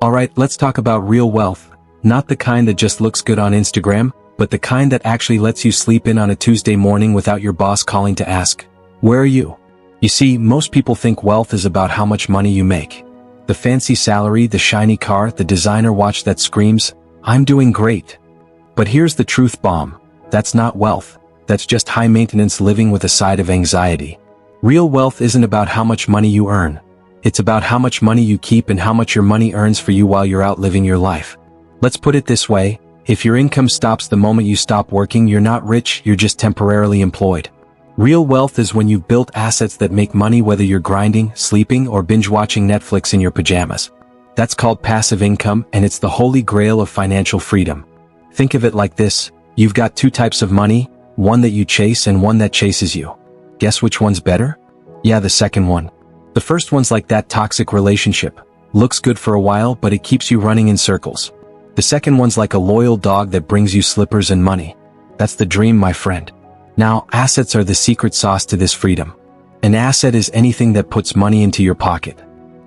Alright, let's talk about real wealth. Not the kind that just looks good on Instagram, but the kind that actually lets you sleep in on a Tuesday morning without your boss calling to ask, "Where are you?" You see, most people think wealth is about how much money you make. The fancy salary, the shiny car, the designer watch that screams, "I'm doing great." But here's the truth bomb. That's not wealth. That's just high-maintenance living with a side of anxiety. Real wealth isn't about how much money you earn. It's about how much money you keep and how much your money earns for you while you're out living your life. Let's put it this way. If your income stops the moment you stop working, you're not rich, you're just temporarily employed. Real wealth is when you've built assets that make money whether you're grinding, sleeping, or binge-watching Netflix in your pajamas. That's called passive income, and it's the holy grail of financial freedom. Think of it like this. You've got two types of money, one that you chase and one that chases you. Guess which one's better? Yeah, the second one. The first one's like that toxic relationship. Looks good for a while, but it keeps you running in circles. The second one's like a loyal dog that brings you slippers and money. That's the dream, my friend. Now, assets are the secret sauce to this freedom. An asset is anything that puts money into your pocket.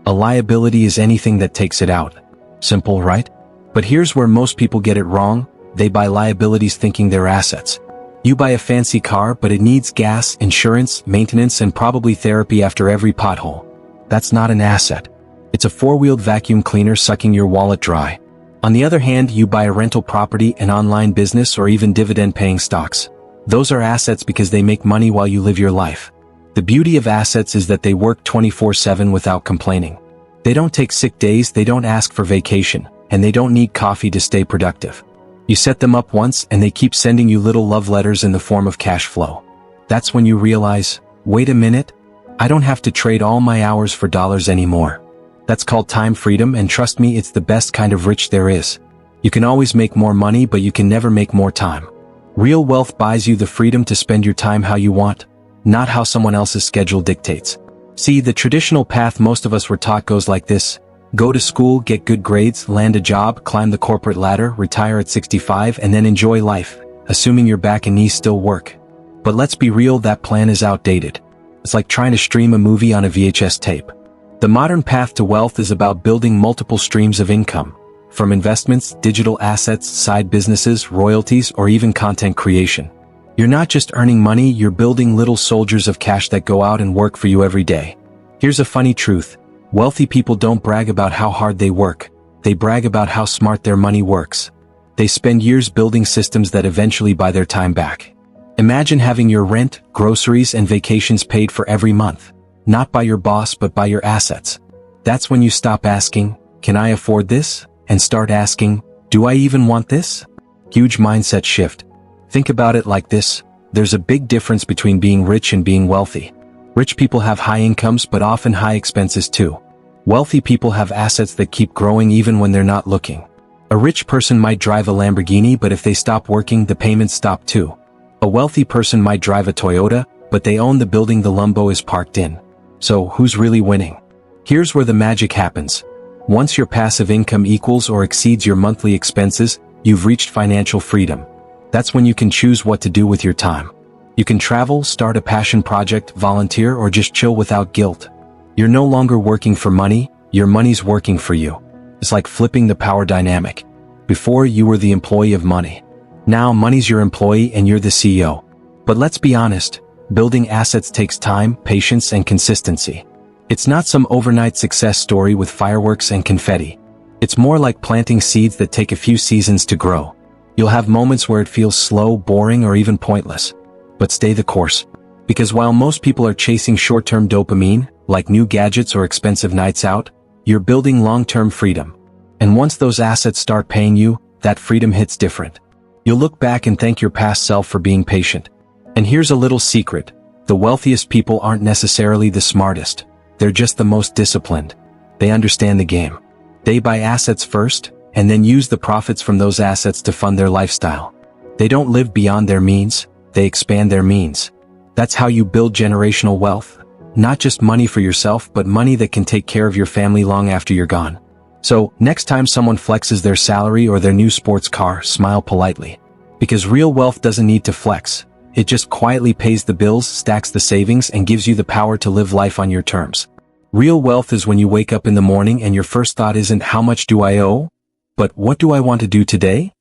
A liability is anything that takes it out. Simple, right? But here's where most people get it wrong. They buy liabilities thinking they're assets. You buy a fancy car, but it needs gas, insurance, maintenance, and probably therapy after every pothole. That's not an asset. It's a four-wheeled vacuum cleaner sucking your wallet dry. On the other hand, you buy a rental property, an online business, or even dividend-paying stocks. Those are assets because they make money while you live your life. The beauty of assets is that they work 24/7 without complaining. They don't take sick days, they don't ask for vacation, and they don't need coffee to stay productive. You set them up once and they keep sending you little love letters in the form of cash flow. That's when you realize, wait a minute, I don't have to trade all my hours for dollars anymore. That's called time freedom, and trust me, it's the best kind of rich there is. You can always make more money, but you can never make more time. Real wealth buys you the freedom to spend your time how you want, not how someone else's schedule dictates. See, the traditional path most of us were taught goes like this. Go to school, get good grades, land a job, climb the corporate ladder, retire at 65, and then enjoy life, assuming your back and knees still work. But let's be real, that plan is outdated. It's like trying to stream a movie on a VHS tape. The modern path to wealth is about building multiple streams of income, from investments, digital assets, side businesses, royalties, or even content creation. You're not just earning money, you're building little soldiers of cash that go out and work for you every day. Here's a funny truth. Wealthy people don't brag about how hard they work. They brag about how smart their money works. They spend years building systems that eventually buy their time back. Imagine having your rent, groceries, and vacations paid for every month. Not by your boss, but by your assets. That's when you stop asking, "Can I afford this?" and start asking, "Do I even want this?" Huge mindset shift. Think about it like this. There's a big difference between being rich and being wealthy. Rich people have high incomes, but often high expenses too. Wealthy people have assets that keep growing even when they're not looking. A rich person might drive a Lamborghini, but if they stop working, the payments stop too. A wealthy person might drive a Toyota, but they own the building the Lambo is parked in. So, who's really winning? Here's where the magic happens. Once your passive income equals or exceeds your monthly expenses, you've reached financial freedom. That's when you can choose what to do with your time. You can travel, start a passion project, volunteer, or just chill without guilt. You're no longer working for money, your money's working for you. It's like flipping the power dynamic. Before, you were the employee of money. Now, money's your employee and you're the CEO. But let's be honest, building assets takes time, patience, and consistency. It's not some overnight success story with fireworks and confetti. It's more like planting seeds that take a few seasons to grow. You'll have moments where it feels slow, boring, or even pointless. But stay the course. Because while most people are chasing short-term dopamine, like new gadgets or expensive nights out, you're building long-term freedom. And once those assets start paying you, that freedom hits different. You'll look back and thank your past self for being patient. And here's a little secret. The wealthiest people aren't necessarily the smartest. They're just the most disciplined. They understand the game. They buy assets first, and then use the profits from those assets to fund their lifestyle. They don't live beyond their means, they expand their means. That's how you build generational wealth. Not just money for yourself, but money that can take care of your family long after you're gone. So, next time someone flexes their salary or their new sports car, smile politely. Because real wealth doesn't need to flex. It just quietly pays the bills, stacks the savings, and gives you the power to live life on your terms. Real wealth is when you wake up in the morning and your first thought isn't how much do I owe, but what do I want to do today?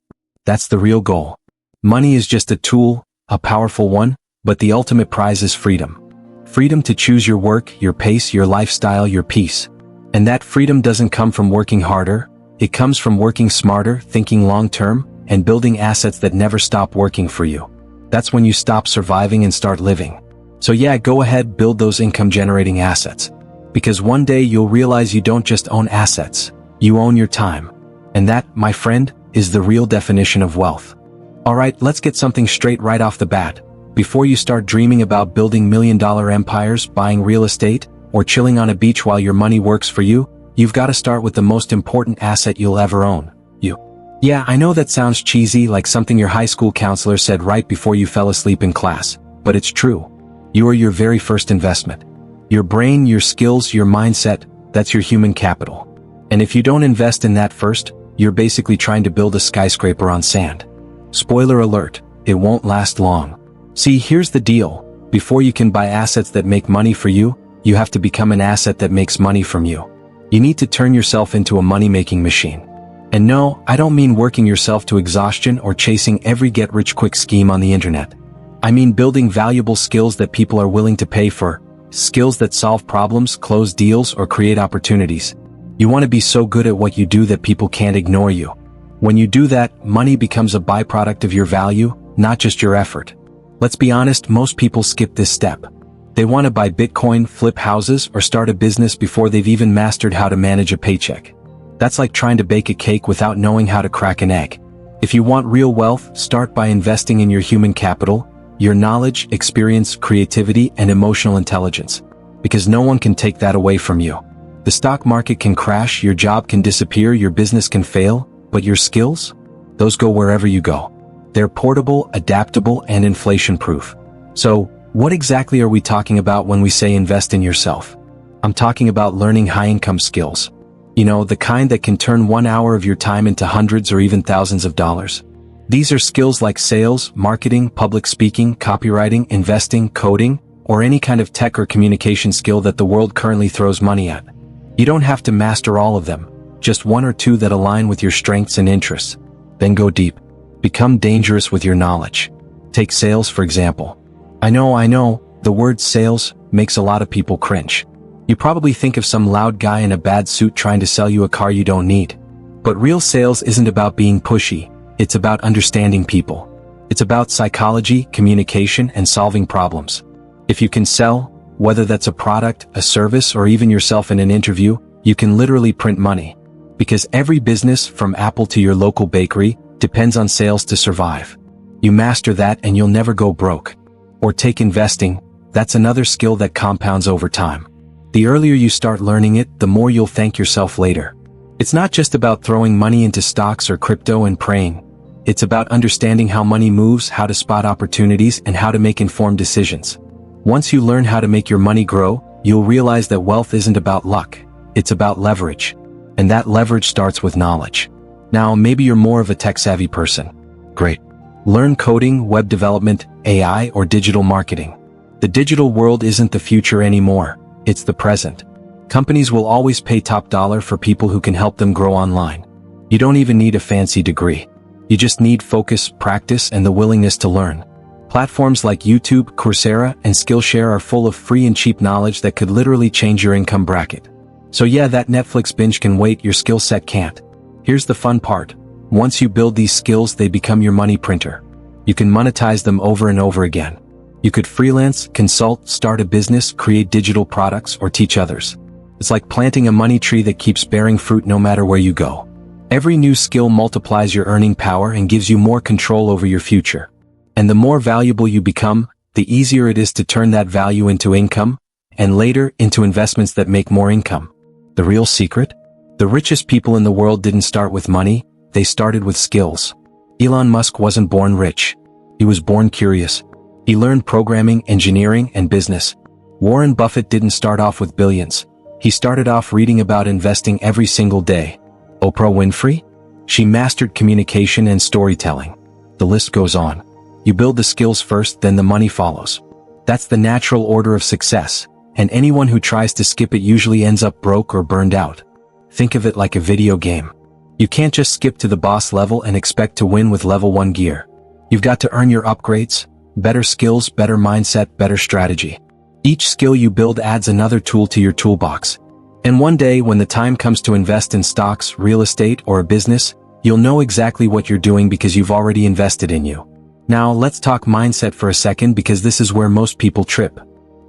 That's the real goal. Money is just a tool, a powerful one, but the ultimate prize is freedom. Freedom to choose your work, your pace, your lifestyle, your peace. And that freedom doesn't come from working harder, it comes from working smarter, thinking long-term, and building assets that never stop working for you. That's when you stop surviving and start living. So yeah, go ahead, build those income-generating assets. Because one day you'll realize you don't just own assets, you own your time. And that, my friend, is the real definition of wealth. Alright, let's get something straight right off the bat. Before you start dreaming about building million-dollar empires, buying real estate, or chilling on a beach while your money works for you, you've got to start with the most important asset you'll ever own, you. Yeah, I know that sounds cheesy, like something your high school counselor said right before you fell asleep in class, but it's true. You are your very first investment. Your brain, your skills, your mindset, that's your human capital. And if you don't invest in that first, you're basically trying to build a skyscraper on sand. Spoiler alert, it won't last long. See, here's the deal. Before you can buy assets that make money for you, you have to become an asset that makes money from you. You need to turn yourself into a money-making machine. And no, I don't mean working yourself to exhaustion or chasing every get-rich-quick scheme on the internet. I mean building valuable skills that people are willing to pay for, skills that solve problems, close deals, or create opportunities. You want to be so good at what you do that people can't ignore you. When you do that, money becomes a byproduct of your value, not just your effort. Let's be honest, most people skip this step. They want to buy Bitcoin, flip houses, or start a business before they've even mastered how to manage a paycheck. That's like trying to bake a cake without knowing how to crack an egg. If you want real wealth, start by investing in your human capital, your knowledge, experience, creativity, and emotional intelligence. Because no one can take that away from you. The stock market can crash, your job can disappear, your business can fail, but your skills? Those go wherever you go. They're portable, adaptable, and inflation-proof. So, what exactly are we talking about when we say invest in yourself? I'm talking about learning high-income skills. You know, the kind that can turn 1 hour of your time into hundreds or even thousands of dollars. These are skills like sales, marketing, public speaking, copywriting, investing, coding, or any kind of tech or communication skill that the world currently throws money at. You don't have to master all of them, just one or two that align with your strengths and interests. Then go deep. Become dangerous with your knowledge. Take sales, for example. I know, the word sales makes a lot of people cringe. You probably think of some loud guy in a bad suit trying to sell you a car you don't need. But real sales isn't about being pushy, it's about understanding people. It's about psychology, communication, and solving problems. If you can sell, whether that's a product, a service, or even yourself in an interview, you can literally print money. Because every business, from Apple to your local bakery, depends on sales to survive. You master that and you'll never go broke. Or take investing, that's another skill that compounds over time. The earlier you start learning it, the more you'll thank yourself later. It's not just about throwing money into stocks or crypto and praying. It's about understanding how money moves, how to spot opportunities, and how to make informed decisions. Once you learn how to make your money grow, you'll realize that wealth isn't about luck, it's about leverage. And that leverage starts with knowledge. Now, maybe you're more of a tech-savvy person. Great. Learn coding, web development, AI, or digital marketing. The digital world isn't the future anymore, it's the present. Companies will always pay top dollar for people who can help them grow online. You don't even need a fancy degree. You just need focus, practice, and the willingness to learn. Platforms like YouTube, Coursera, and Skillshare are full of free and cheap knowledge that could literally change your income bracket. So yeah, that Netflix binge can wait, your skill set can't. Here's the fun part. Once you build these skills, they become your money printer. You can monetize them over and over again. You could freelance, consult, start a business, create digital products, or teach others. It's like planting a money tree that keeps bearing fruit no matter where you go. Every new skill multiplies your earning power and gives you more control over your future. And the more valuable you become, the easier it is to turn that value into income, and later into investments that make more income. The real secret? The richest people in the world didn't start with money, they started with skills. Elon Musk wasn't born rich. He was born curious. He learned programming, engineering, and business. Warren Buffett didn't start off with billions. He started off reading about investing every single day. Oprah Winfrey? She mastered communication and storytelling. The list goes on. You build the skills first, then the money follows. That's the natural order of success. and anyone who tries to skip it usually ends up broke or burned out. Think of it like a video game. You can't just skip to the boss level and expect to win with level 1 gear. You've got to earn your upgrades, better skills, better mindset, better strategy. Each skill you build adds another tool to your toolbox. And one day, when the time comes to invest in stocks, real estate, or a business, you'll know exactly what you're doing because you've already invested in you. Now, let's talk mindset for a second, because this is where most people trip.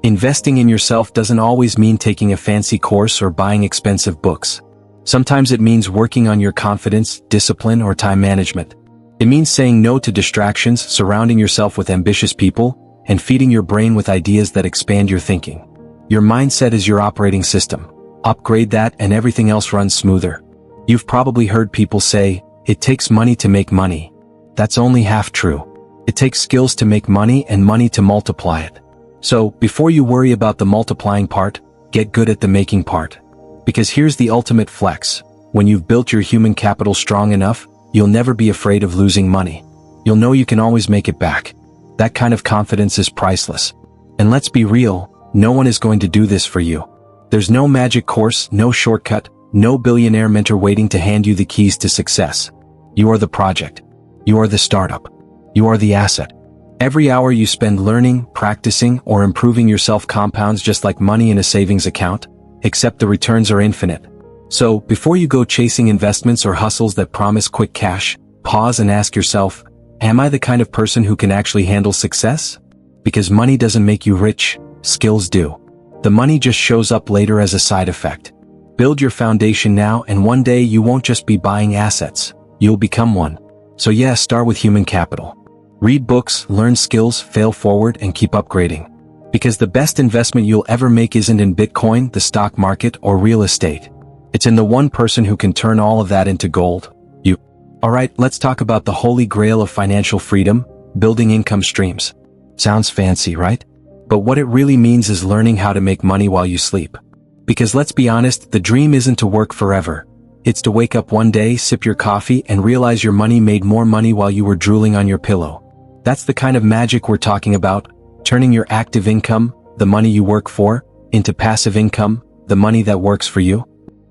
Investing in yourself doesn't always mean taking a fancy course or buying expensive books. Sometimes it means working on your confidence, discipline, or time management. It means saying no to distractions, surrounding yourself with ambitious people, and feeding your brain with ideas that expand your thinking. Your mindset is your operating system. Upgrade that and everything else runs smoother. You've probably heard people say, "It takes money to make money." That's only half true. It takes skills to make money and money to multiply it. So, before you worry about the multiplying part, get good at the making part. Because here's the ultimate flex. When you've built your human capital strong enough, you'll never be afraid of losing money. You'll know you can always make it back. That kind of confidence is priceless. And let's be real, no one is going to do this for you. There's no magic course, no shortcut, no billionaire mentor waiting to hand you the keys to success. You are the project. You are the startup. You are the asset. Every hour you spend learning, practicing, or improving yourself compounds just like money in a savings account, except the returns are infinite. So, before you go chasing investments or hustles that promise quick cash, pause and ask yourself, am I the kind of person who can actually handle success? Because money doesn't make you rich, skills do. The money just shows up later as a side effect. Build your foundation now, and one day you won't just be buying assets, you'll become one. So yeah, start with human capital. Read books, learn skills, fail forward, and keep upgrading. Because the best investment you'll ever make isn't in Bitcoin, the stock market, or real estate. It's in the one person who can turn all of that into gold. You. Alright, let's talk about the holy grail of financial freedom, building income streams. Sounds fancy, right? But what it really means is learning how to make money while you sleep. Because let's be honest, the dream isn't to work forever. It's to wake up one day, sip your coffee, and realize your money made more money while you were drooling on your pillow. That's the kind of magic we're talking about, turning your active income, the money you work for, into passive income, the money that works for you.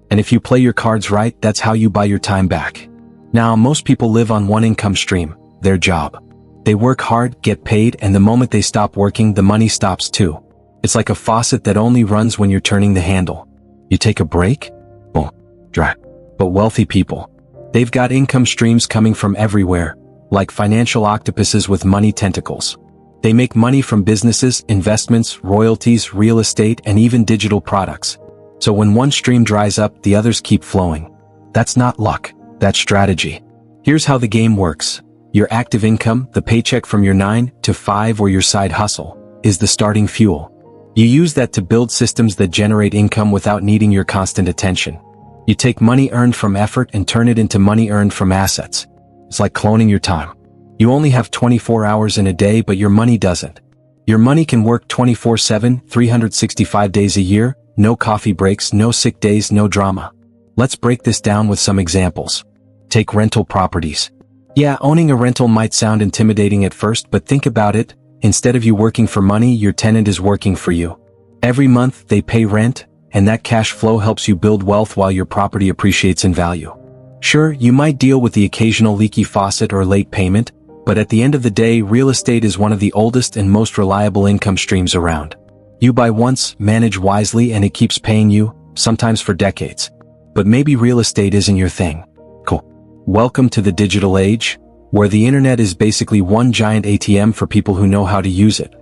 And if you play your cards right, that's how you buy your time back. Now, most people live on one income stream, their job. They work hard, get paid, and the moment they stop working, the money stops too. It's like a faucet that only runs when you're turning the handle. You take a break? Boom. Dry. But wealthy people, they've got income streams coming from everywhere, like financial octopuses with money tentacles. They make money from businesses, investments, royalties, real estate, and even digital products. So when one stream dries up, the others keep flowing. That's not luck, that's strategy. Here's how the game works. Your active income, the paycheck from your 9 to 5 or your side hustle, is the starting fuel. You use that to build systems that generate income without needing your constant attention. You take money earned from effort and turn it into money earned from assets. It's like cloning your time. You only have 24 hours in a day, but your money doesn't. Your money can work 24/7, 365 days a year, no coffee breaks, no sick days, no drama. Let's break this down with some examples. Take rental properties. Yeah, owning a rental might sound intimidating at first, but think about it. Instead of you working for money, your tenant is working for you. Every month, they pay rent, and that cash flow helps you build wealth while your property appreciates in value. Sure, you might deal with the occasional leaky faucet or late payment, but at the end of the day, real estate is one of the oldest and most reliable income streams around. You buy once, manage wisely, and it keeps paying you, sometimes for decades. But maybe real estate isn't your thing. Cool. Welcome to the digital age, where the internet is basically one giant ATM for people who know how to use it.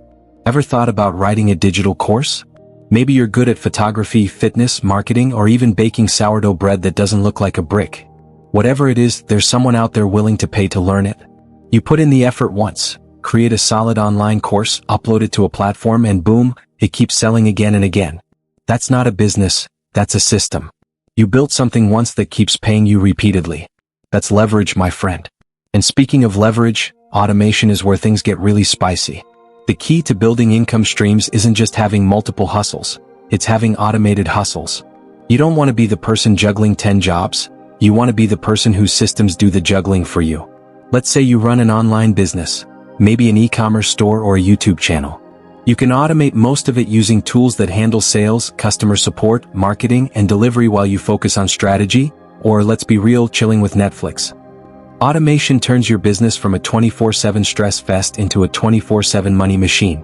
Ever thought about writing a digital course? Maybe you're good at photography, fitness, marketing, or even baking sourdough bread that doesn't look like a brick. Whatever it is, there's someone out there willing to pay to learn it. You put in the effort once, create a solid online course, upload it to a platform, and boom, it keeps selling again and again. That's not a business, that's a system. You built something once that keeps paying you repeatedly. That's leverage, my friend. And speaking of leverage, automation is where things get really spicy. The key to building income streams isn't just having multiple hustles, it's having automated hustles. You don't want to be the person juggling 10 jobs, you want to be the person whose systems do the juggling for you. Let's say you run an online business, maybe an e-commerce store or a YouTube channel. You can automate most of it using tools that handle sales, customer support, marketing, and delivery while you focus on strategy, or let's be real, chilling with Netflix. Automation turns your business from a 24/7 stress fest into a 24/7 money machine.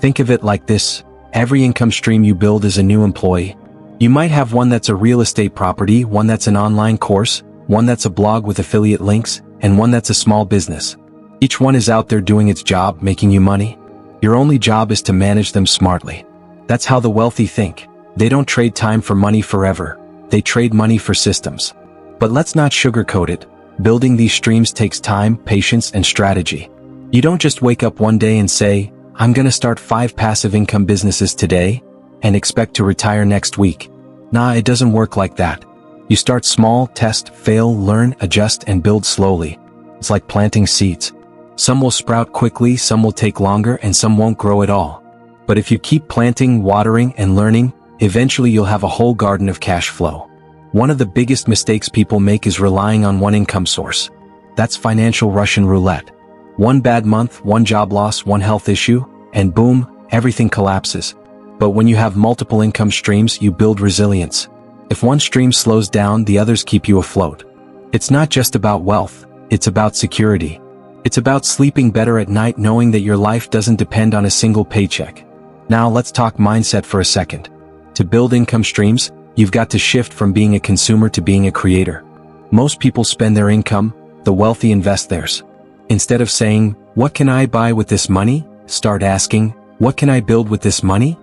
Think of it like this: every income stream you build is a new employee. You might have one that's a real estate property, one that's an online course, one that's a blog with affiliate links, and one that's a small business. Each one is out there doing its job, making you money. Your only job is to manage them smartly. That's how the wealthy think. They don't trade time for money forever. They trade money for systems. But let's not sugarcoat it. Building these streams takes time, patience, and strategy. You don't just wake up one day and say, "I'm gonna start 5 passive income businesses today," and expect to retire next week. Nah, it doesn't work like that. You start small, test, fail, learn, adjust, and build slowly. It's like planting seeds. Some will sprout quickly, some will take longer, and some won't grow at all. But if you keep planting, watering, and learning, eventually you'll have a whole garden of cash flow. One of the biggest mistakes people make is relying on one income source. That's financial Russian roulette. One bad month, one job loss, one health issue, and boom, everything collapses. But when you have multiple income streams, you build resilience. If one stream slows down, the others keep you afloat. It's not just about wealth, it's about security. It's about sleeping better at night knowing that your life doesn't depend on a single paycheck. Now let's talk mindset for a second. To build income streams, you've got to shift from being a consumer to being a creator. Most people spend their income, the wealthy invest theirs. Instead of saying, "What can I buy with this money?" start asking, "What can I build with this money?"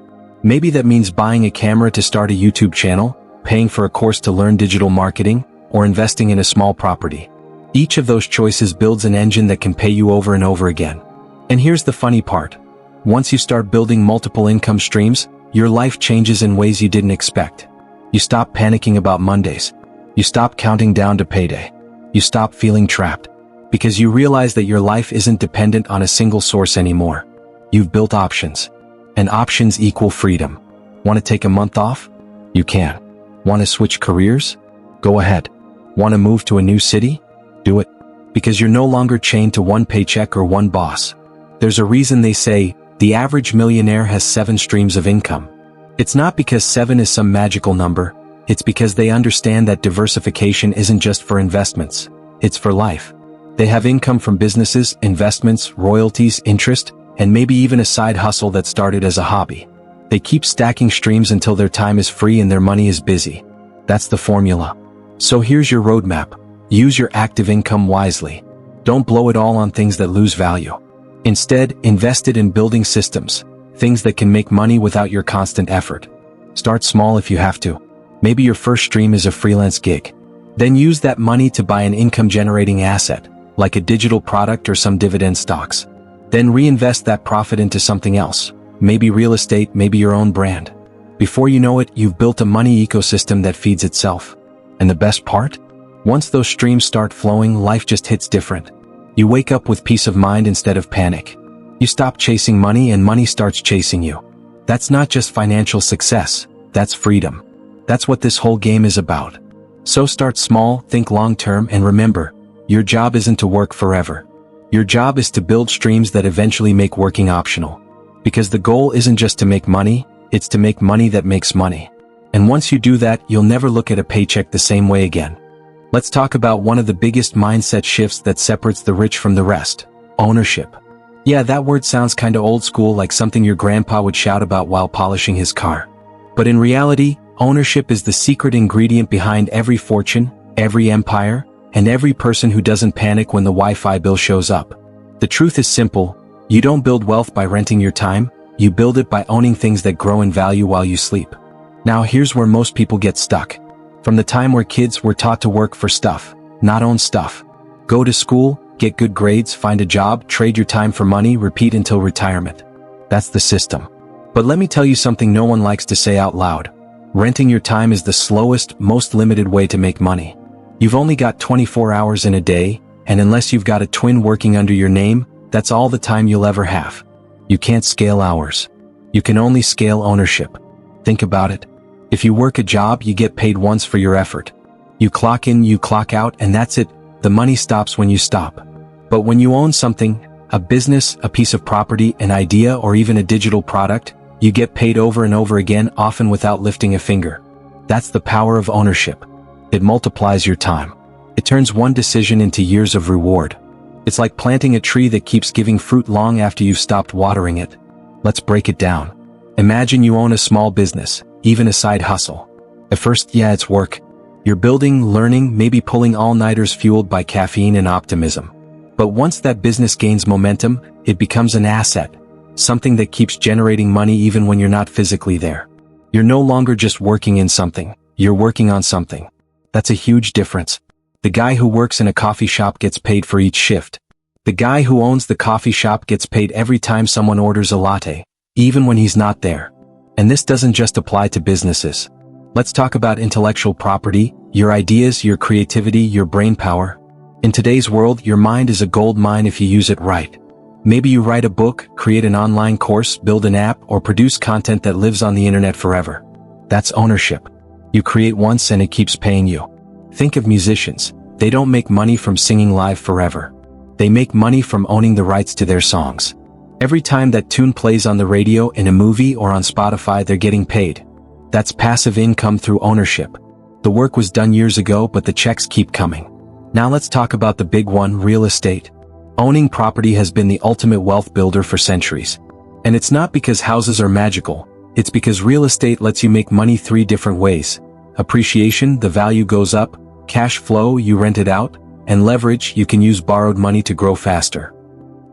Maybe that means buying a camera to start a YouTube channel, paying for a course to learn digital marketing, or investing in a small property. Each of those choices builds an engine that can pay you over and over again. And here's the funny part. Once you start building multiple income streams, your life changes in ways you didn't expect. You stop panicking about Mondays. You stop counting down to payday. You stop feeling trapped. Because you realize that your life isn't dependent on a single source anymore. You've built options. And options equal freedom. Want to take a month off? You can. Want to switch careers? Go ahead. Want to move to a new city? Do it. Because you're no longer chained to one paycheck or one boss. There's a reason they say, the average millionaire has 7 streams of income. It's not because 7 is some magical number, it's because they understand that diversification isn't just for investments, it's for life. They have income from businesses, investments, royalties, interest, and maybe even a side hustle that started as a hobby. They keep stacking streams until their time is free and their money is busy. That's the formula. So here's your roadmap. Use your active income wisely. Don't blow it all on things that lose value. Instead, invest it in building systems, things that can make money without your constant effort. Start small if you have to. Maybe your first stream is a freelance gig. Then use that money to buy an income-generating asset, like a digital product or some dividend stocks. Then reinvest that profit into something else, maybe real estate, maybe your own brand. Before you know it, you've built a money ecosystem that feeds itself. And the best part? Once those streams start flowing, life just hits different. You wake up with peace of mind instead of panic. You stop chasing money and money starts chasing you. That's not just financial success, that's freedom. That's what this whole game is about. So start small, think long-term, and remember, your job isn't to work forever. Your job is to build streams that eventually make working optional. Because the goal isn't just to make money, it's to make money that makes money. And once you do that, you'll never look at a paycheck the same way again. Let's talk about one of the biggest mindset shifts that separates the rich from the rest: ownership. Yeah, that word sounds kinda old school, like something your grandpa would shout about while polishing his car. But in reality, ownership is the secret ingredient behind every fortune, every empire, and every person who doesn't panic when the Wi-Fi bill shows up. The truth is simple: you don't build wealth by renting your time, you build it by owning things that grow in value while you sleep. Now here's where most people get stuck. From the time we're kids, we're taught to work for stuff, not own stuff. Go to school, get good grades, find a job, trade your time for money, repeat until retirement. That's the system. But let me tell you something no one likes to say out loud. Renting your time is the slowest, most limited way to make money. You've only got 24 hours in a day, and unless you've got a twin working under your name, that's all the time you'll ever have. You can't scale hours. You can only scale ownership. Think about it. If you work a job, you get paid once for your effort. You clock in, you clock out, and that's it. The money stops when you stop. But when you own something, A business, a piece of property, an idea, or even a digital product, you get paid over and over again, often without lifting a finger. That's the power of ownership. It multiplies your time. It turns one decision into years of reward. It's like planting a tree that keeps giving fruit long after you've stopped watering it. Let's break it down. Imagine you own a small business, even a side hustle. At first, yeah, it's work. You're building, learning, maybe pulling all-nighters fueled by caffeine and optimism. But once that business gains momentum, it becomes an asset, something that keeps generating money even when you're not physically there. You're no longer just working in something, you're working on something. That's a huge difference. The guy who works in a coffee shop gets paid for each shift. The guy who owns the coffee shop gets paid every time someone orders a latte, even when he's not there. And this doesn't just apply to businesses. Let's talk about intellectual property, your ideas, your creativity, your brain power. In today's world, your mind is a gold mine if you use it right. Maybe you write a book, create an online course, build an app, or produce content that lives on the internet forever. That's ownership. You create once and it keeps paying you. Think of musicians. They don't make money from singing live forever. They make money from owning the rights to their songs. Every time that tune plays on the radio, in a movie, or on Spotify, they're getting paid. That's passive income through ownership. The work was done years ago, but the checks keep coming. Now let's talk about the big one, real estate. Owning property has been the ultimate wealth builder for centuries. And it's not because houses are magical. It's because real estate lets you make money 3 different ways. Appreciation, the value goes up. Cash flow, you rent it out. And leverage, you can use borrowed money to grow faster.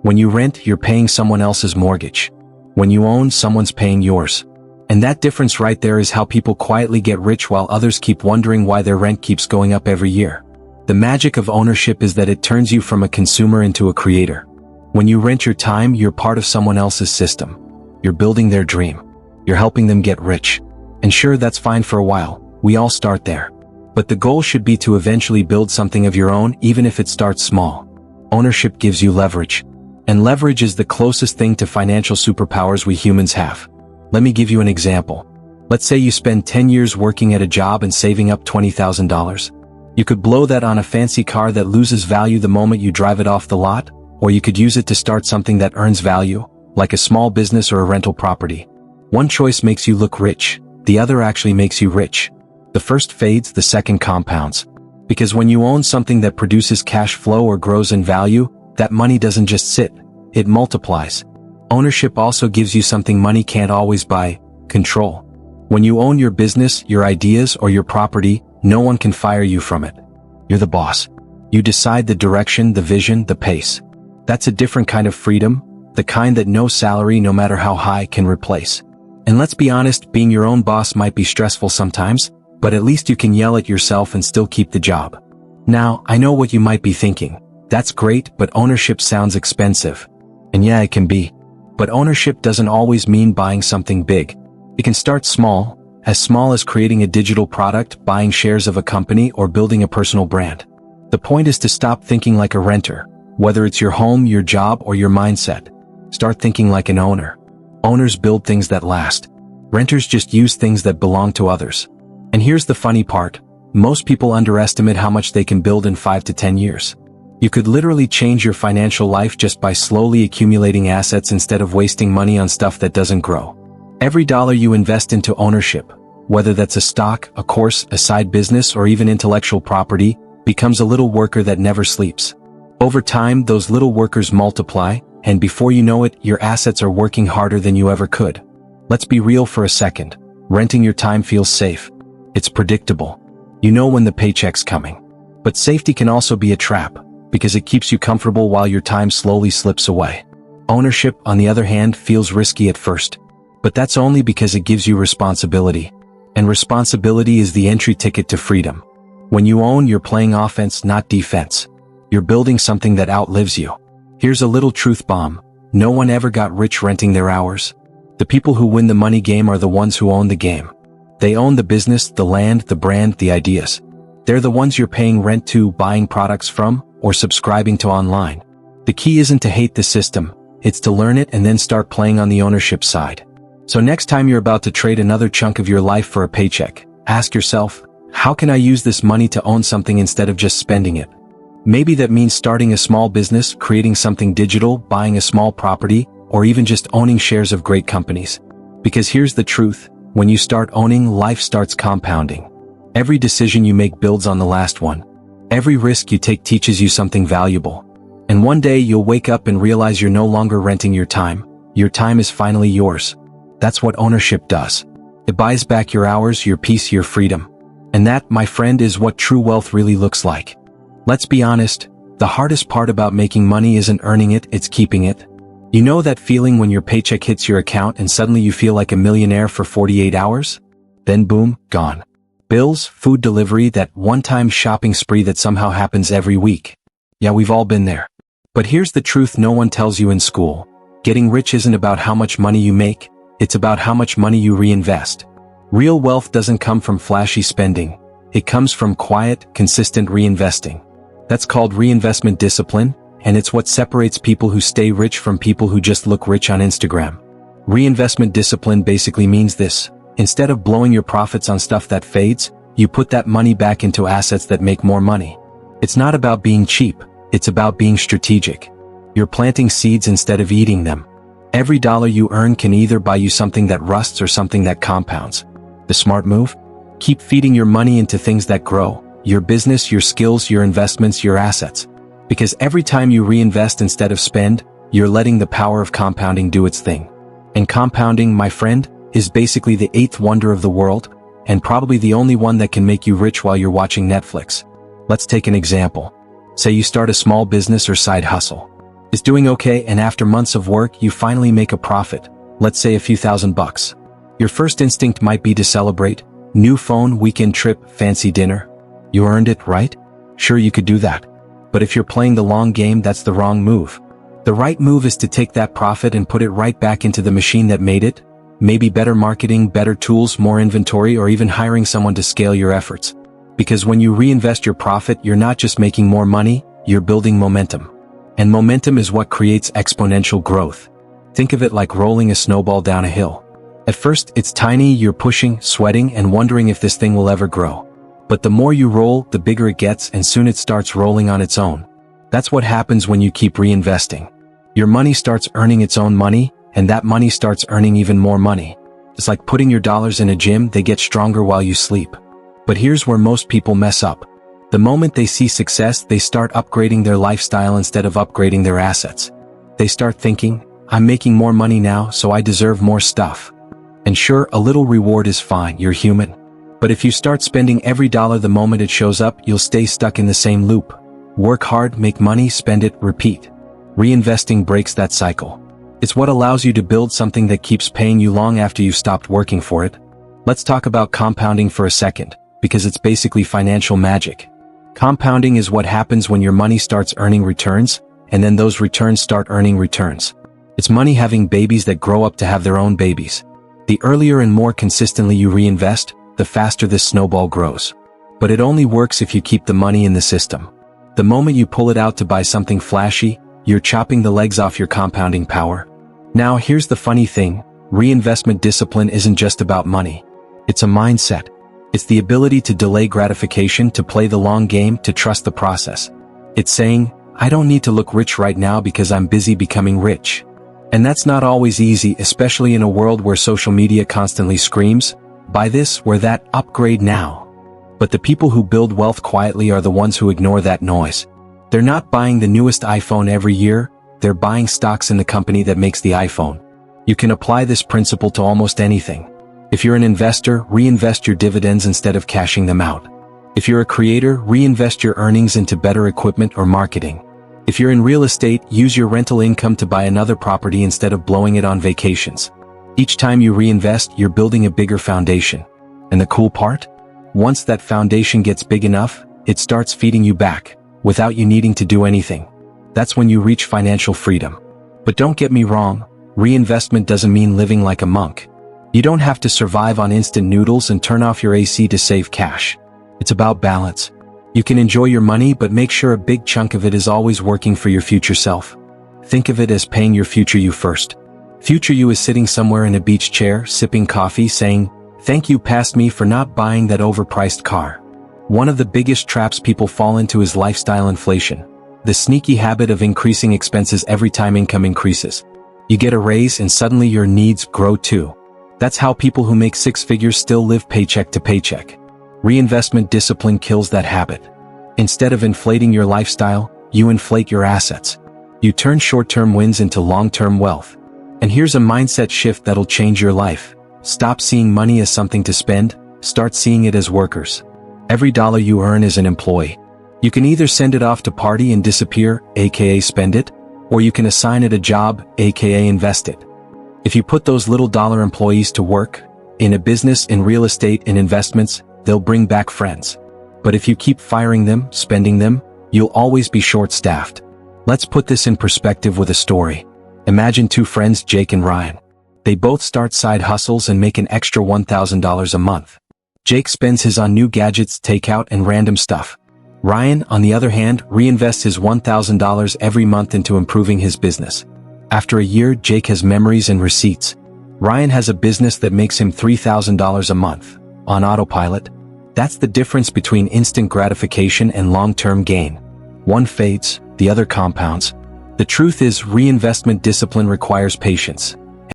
When you rent, you're paying someone else's mortgage. When you own, someone's paying yours. And that difference right there is how people quietly get rich while others keep wondering why their rent keeps going up every year. The magic of ownership is that it turns you from a consumer into a creator. When you rent your time, you're part of someone else's system. You're building their dream. You're helping them get rich. And sure, that's fine for a while. We all start there. But the goal should be to eventually build something of your own, even if it starts small. Ownership gives you leverage. And leverage is the closest thing to financial superpowers we humans have. Let me give you an example. Let's say you spend 10 years working at a job and saving up $20,000. You could blow that on a fancy car that loses value the moment you drive it off the lot, or you could use it to start something that earns value, like a small business or a rental property. One choice makes you look rich, the other actually makes you rich. The first fades, the second compounds. Because when you own something that produces cash flow or grows in value, that money doesn't just sit, it multiplies. Ownership also gives you something money can't always buy: control. When you own your business, your ideas, or your property, no one can fire you from it. You're the boss. You decide the direction, the vision, the pace. That's a different kind of freedom, the kind that no salary, no matter how high, can replace. And let's be honest, being your own boss might be stressful sometimes, but at least you can yell at yourself and still keep the job. Now, I know what you might be thinking. That's great, but ownership sounds expensive. And yeah, it can be. But ownership doesn't always mean buying something big. It can start small as creating a digital product, buying shares of a company, or building a personal brand. The point is to stop thinking like a renter, whether it's your home, your job, or your mindset. Start thinking like an owner. Owners build things that last. Renters just use things that belong to others. And here's the funny part. Most people underestimate how much they can build in 5 to 10 years. You could literally change your financial life just by slowly accumulating assets instead of wasting money on stuff that doesn't grow. Every dollar you invest into ownership, whether that's a stock, a course, a side business, or even intellectual property, becomes a little worker that never sleeps. Over time, those little workers multiply, and before you know it, your assets are working harder than you ever could. Let's be real for a second. Renting your time feels safe. It's predictable. You know when the paycheck's coming. But safety can also be a trap, because it keeps you comfortable while your time slowly slips away. Ownership, on the other hand, feels risky at first. But that's only because it gives you responsibility. And responsibility is the entry ticket to freedom. When you own, you're playing offense, not defense. You're building something that outlives you. Here's a little truth bomb. No one ever got rich renting their hours. The people who win the money game are the ones who own the game. They own the business, the land, the brand, the ideas. They're the ones you're paying rent to, buying products from, or subscribing to online. The key isn't to hate the system, it's to learn it and then start playing on the ownership side. So next time you're about to trade another chunk of your life for a paycheck, ask yourself, how can I use this money to own something instead of just spending it? Maybe that means starting a small business, creating something digital, buying a small property, or even just owning shares of great companies. Because here's the truth, when you start owning, life starts compounding. Every decision you make builds on the last one. Every risk you take teaches you something valuable. And one day you'll wake up and realize you're no longer renting your time. Your time is finally yours. That's what ownership does. It buys back your hours, your peace, your freedom. And that, my friend, is what true wealth really looks like. Let's be honest, the hardest part about making money isn't earning it, it's keeping it. You know that feeling when your paycheck hits your account and suddenly you feel like a millionaire for 48 hours? Then boom, gone. Bills, food delivery, that one-time shopping spree that somehow happens every week. Yeah, we've all been there. But here's the truth no one tells you in school. Getting rich isn't about how much money you make, it's about how much money you reinvest. Real wealth doesn't come from flashy spending. It comes from quiet, consistent reinvesting. That's called reinvestment discipline, and it's what separates people who stay rich from people who just look rich on Instagram. Reinvestment discipline basically means this. Instead of blowing your profits on stuff that fades, you put that money back into assets that make more money. It's not about being cheap, it's about being strategic. You're planting seeds instead of eating them. Every dollar you earn can either buy you something that rusts or something that compounds. The smart move? Keep feeding your money into things that grow. Your business, your skills, your investments, your assets. Because every time you reinvest instead of spend, you're letting the power of compounding do its thing. And compounding, my friend, is basically the eighth wonder of the world, and probably the only one that can make you rich while you're watching Netflix. Let's take an example. Say you start a small business or side hustle. It's doing okay, and after months of work, you finally make a profit. Let's say a few $1,000. Your first instinct might be to celebrate. New phone, weekend trip, fancy dinner. You earned it, right? Sure, you could do that. But if you're playing the long game, that's the wrong move. The right move is to take that profit and put it right back into the machine that made it. Maybe better marketing, better tools, more inventory, or even hiring someone to scale your efforts. Because when you reinvest your profit, you're not just making more money, you're building momentum. And momentum is what creates exponential growth. Think of it like rolling a snowball down a hill. At first, it's tiny, you're pushing, sweating, and wondering if this thing will ever grow. But the more you roll, the bigger it gets, and soon it starts rolling on its own. That's what happens when you keep reinvesting. Your money starts earning its own money, and that money starts earning even more money. It's like putting your dollars in a gym, they get stronger while you sleep. But here's where most people mess up. The moment they see success, they start upgrading their lifestyle instead of upgrading their assets. They start thinking, I'm making more money now, so I deserve more stuff. And sure, a little reward is fine, you're human. But if you start spending every dollar the moment it shows up, you'll stay stuck in the same loop. Work hard, make money, spend it, repeat. Reinvesting breaks that cycle. It's what allows you to build something that keeps paying you long after you've stopped working for it. Let's talk about compounding for a second, because it's basically financial magic. Compounding is what happens when your money starts earning returns, and then those returns start earning returns. It's money having babies that grow up to have their own babies. The earlier and more consistently you reinvest, the faster this snowball grows. But it only works if you keep the money in the system. The moment you pull it out to buy something flashy, you're chopping the legs off your compounding power. Now here's the funny thing, reinvestment discipline isn't just about money. It's a mindset. It's the ability to delay gratification, to play the long game, to trust the process. It's saying, I don't need to look rich right now because I'm busy becoming rich. And that's not always easy, especially in a world where social media constantly screams, buy this, wear that, upgrade now. But the people who build wealth quietly are the ones who ignore that noise. They're not buying the newest iPhone every year, they're buying stocks in the company that makes the iPhone. You can apply this principle to almost anything. If you're an investor, reinvest your dividends instead of cashing them out. If you're a creator, reinvest your earnings into better equipment or marketing. If you're in real estate, use your rental income to buy another property instead of blowing it on vacations. Each time you reinvest, you're building a bigger foundation. And the cool part? Once that foundation gets big enough, it starts feeding you back, without you needing to do anything. That's when you reach financial freedom. But don't get me wrong, reinvestment doesn't mean living like a monk. You don't have to survive on instant noodles and turn off your AC to save cash. It's about balance. You can enjoy your money, but make sure a big chunk of it is always working for your future self. Think of it as paying your future you first. Future you is sitting somewhere in a beach chair, sipping coffee, saying, thank you past me for not buying that overpriced car. One of the biggest traps people fall into is lifestyle inflation, the sneaky habit of increasing expenses every time income increases. You get a raise and suddenly your needs grow too. That's how people who make six figures still live paycheck to paycheck. Reinvestment discipline kills that habit. Instead of inflating your lifestyle, you inflate your assets. You turn short-term wins into long-term wealth. And here's a mindset shift that'll change your life. Stop seeing money as something to spend, start seeing it as workers. Every dollar you earn is an employee. You can either send it off to party and disappear, aka spend it, or you can assign it a job, aka invest it. If you put those little dollar employees to work, in a business, in real estate, in investments, they'll bring back friends. But if you keep firing them, spending them, you'll always be short-staffed. Let's put this in perspective with a story. Imagine two friends, Jake and Ryan. They both start side hustles and make an extra $1,000 a month. Jake spends his on new gadgets, takeout, and random stuff. Ryan, on the other hand, reinvests his $1,000 every month into improving his business. After a year, Jake has memories and receipts. Ryan has a business that makes him $3,000 a month, on autopilot. That's the difference between instant gratification and long-term gain. One fades, the other compounds. The truth is, reinvestment discipline requires patience.